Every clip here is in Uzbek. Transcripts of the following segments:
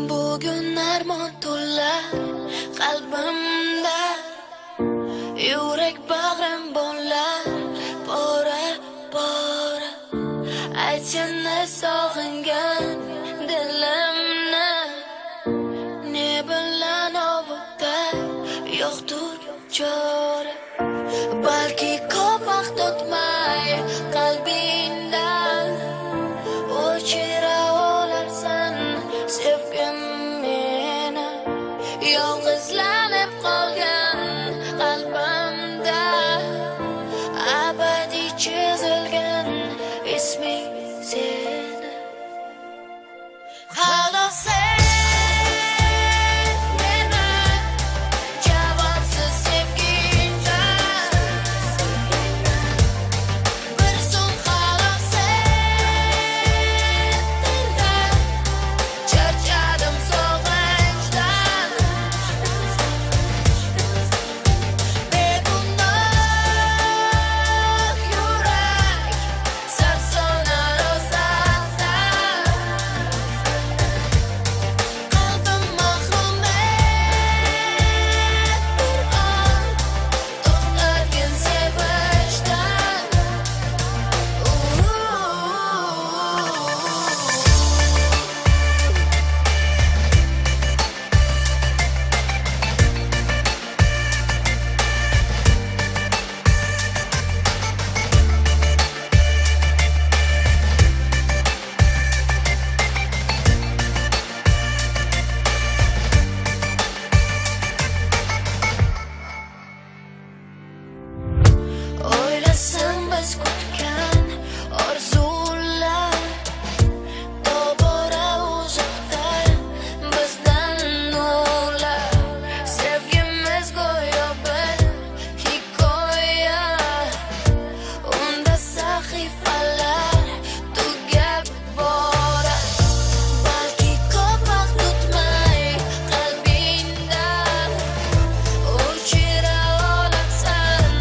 Bugun armon to'lar qalbimda, yurak bag'rim bo'lar pora pora. Aytsinlar sog'ingan dilimni, ne bilan ovutar yo'qdir chora. Balki ko'p vaqt o'tmay qalbingdan o'chira olarsan sevgim meni. Yolg'izlanib qolgan qalbimda abadiy chizilgan isming seni. Xolos sen biz kutgan orzular tobora uzoqda bizdan nurlar. Sevgimiz go'yo bir hikoya, unda sahifalar tugab borar. Balki ko'p vaqt o'tmay qalbingdan o'chira olarsan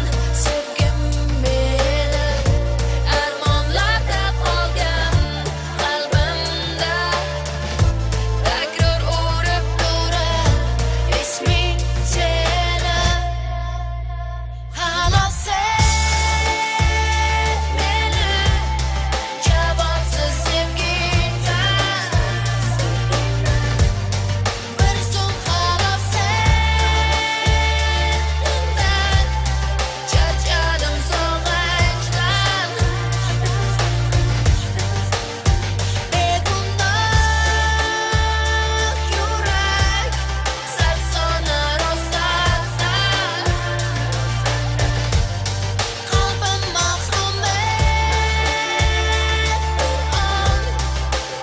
sevgim meni. Armonlarda qolgan qalbimda takror urib turar isming seni. Xolos sen meni javobsiz sevgingdan, bir zum xolos sendan charchadim sog'inchdan. Begunoh yurak sarsona ro'zg'ordan, qalbim mahrum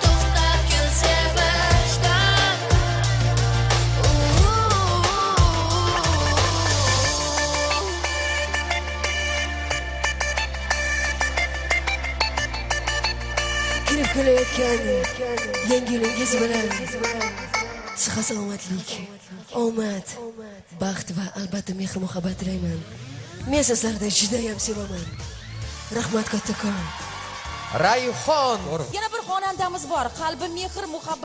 to'xtatgin sevishdan. Kirib kelayotgan yangi yilingiz bilan sihat salomatlik, omad, baxt va albatta mehr muhabbat tilayman. Men sizlarni juda ham sevaman. Rahmat kattakon. Rayhon. Yana bir xonandamiz bor. Qalbi mehr muhabbat